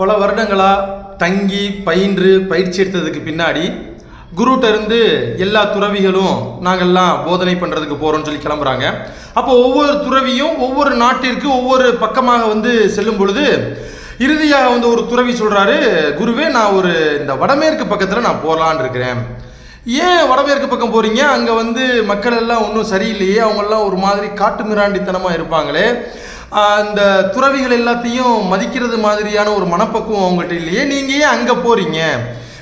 பல வருடங்களாக தங்கி பயின்று பயிற்சி எடுத்ததுக்கு பின்னாடி குருட்ட இருந்து எல்லா துறவிகளும் நாங்கள்லாம் போதனை பண்ணுறதுக்கு போகிறோம்னு சொல்லி கிளம்புறாங்க. அப்போ ஒவ்வொரு துறவியும் ஒவ்வொரு நாட்டிற்கு ஒவ்வொரு பக்கமாக செல்லும் பொழுது இறுதியாக ஒரு துறவி சொல்கிறாரு, குருவே நான் இந்த வடமேற்கு பக்கத்தில் நான் போகலான் இருக்கிறேன். ஏன் வடமேற்கு பக்கம் போகிறீங்க? அங்கே மக்கள் எல்லாம் ஒன்றும் சரியில்லையே, அவங்கெல்லாம் ஒரு மாதிரி காட்டு மிராண்டித்தனமாக இருப்பாங்களே, அந்த துறவிகள் எல்லாத்தையும் மதிக்கிறது மாதிரியான ஒரு மனப்பக்குவம் அவங்கள்ட்ட இல்லையே, நீங்கள் ஏன் அங்கே போகிறீங்க?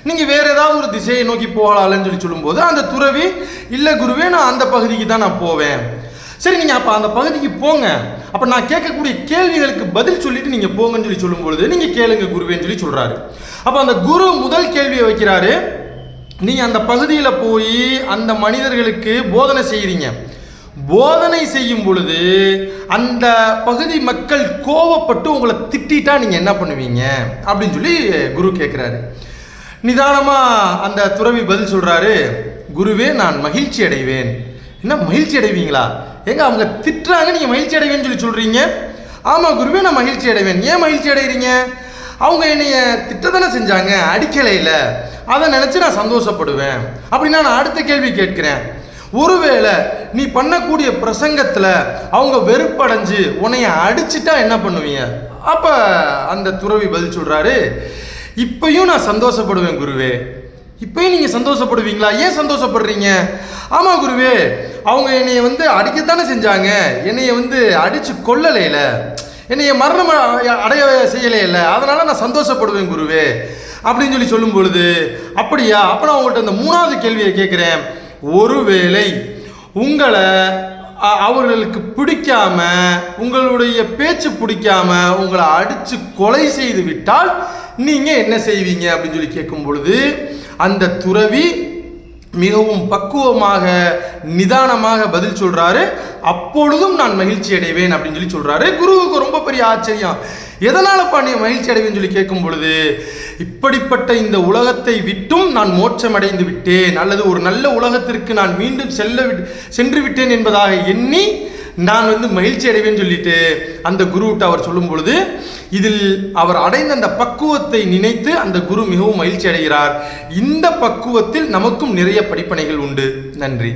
நீங்கள் வேறு ஏதாவது ஒரு திசையை நோக்கி போகலாம்னு சொல்லும்போது அந்த துறவி, இல்லை குருவே நான் அந்த பகுதிக்கு தான் நான் போவேன். சரி, நீங்கள் அப்போ அந்த பகுதிக்கு போங்க, அப்போ நான் கேட்கக்கூடிய கேள்விகளுக்கு பதில் சொல்லிட்டு நீங்கள் போங்கன்னு சொல்லும்பொழுது நீங்கள் கேளுங்க குருவேன்னு சொல்கிறாரு. அப்போ அந்த குரு முதல் கேள்வியை வைக்கிறாரு, நீங்கள் அந்த பகுதியில் போய் அந்த மனிதர்களுக்கு போதனை செய்கிறீங்க. போதனை செய்யும் பொழுது அந்த பகுதி மக்கள் கோவப்பட்டு உங்களை திட்டா நீங்கள் என்ன பண்ணுவீங்க அப்படின்னு சொல்லி குரு கேட்குறாரு. நிதானமாக அந்த துறவி பதில் சொல்கிறாரு, குருவே நான் மகிழ்ச்சி அடைவேன். என்ன மகிழ்ச்சி அடைவீங்களா? எங்க அவங்க திட்டுறாங்க, நீங்கள் மகிழ்ச்சி அடைவேன்னு சொல்லி சொல்கிறீங்க? ஆமாம் குருவே நான் மகிழ்ச்சி அடைவேன். ஏன் மகிழ்ச்சி அடைகிறீங்க? அவங்க என்னைய திட்டத்தானே செஞ்சாங்க, அடிக்கலையில், அதை நினச்சி நான் சந்தோஷப்படுவேன். அப்படின்னா நான் அடுத்த கேள்வி கேட்கிறேன், ஒருவேளை நீ பண்ணக்கூடிய பிரசங்கத்தில் அவங்க வெறுப்படைஞ்சு உன்னைய அடிச்சுட்டா என்ன பண்ணுவீங்க? அப்போ அந்த துறவி பதில் சொல்கிறாரு, இப்பையும் நான் சந்தோஷப்படுவேன் குருவே. இப்பயும் நீங்கள் சந்தோஷப்படுவீங்களா? ஏன் சந்தோஷப்படுறீங்க? ஆமாம் குருவே, அவங்க என்னைய அடிக்கத்தானே செஞ்சாங்க, என்னைய அடித்து கொல்லலையில, என்னைய மரணம் அடைய செய்யலை இல்லை, அதனால் நான் சந்தோஷப்படுவேன் குருவே அப்படின்னு சொல்லும் பொழுது, அப்படியா? அப்போ நான் உங்கள்கிட்ட அந்த மூணாவது கேள்வியை கேட்குறேன், ஒருவேளை உங்களை அவர்களுக்கு பிடிக்காம, உங்களுடைய பேச்சு பிடிக்காம உங்களை அடித்து கொலை செய்து விட்டால் நீங்கள் என்ன செய்வீங்க அப்படின்னு சொல்லி கேட்கும் பொழுது அந்த துறவி மிகவும் பக்குவமாக நிதானமாக பதில் சொல்றாரு, அப்பொழுதும் நான் மகிழ்ச்சி அடைவேன் அப்படின்னு சொல்லி சொல்றாரு. குருவுக்கு ரொம்ப பெரிய ஆச்சரியம், எதனாலப்பா நீ மகிழ்ச்சி அடைவேன்னு சொல்லி கேட்கும் பொழுது, இப்படிப்பட்ட இந்த உலகத்தை விட்டும் நான் மோட்சம் அடைந்து விட்டேன், அல்லது ஒரு நல்ல உலகத்திற்கு நான் மீண்டும் சென்று விட்டேன் என்பதாக எண்ணி நான் மகிழ்ச்சி அடைவேன்னு சொல்லிட்டு அந்த குருவிட்ட அவர் சொல்லும் பொழுது, இதில் அவர் அடைந்த அந்த பக்குவத்தை நினைத்து அந்த குரு மிகவும் மகிழ்ச்சி அடைகிறார். இந்த பக்குவத்தில் நமக்கும் நிறைய படிப்பனைகள் உண்டு. நன்றி.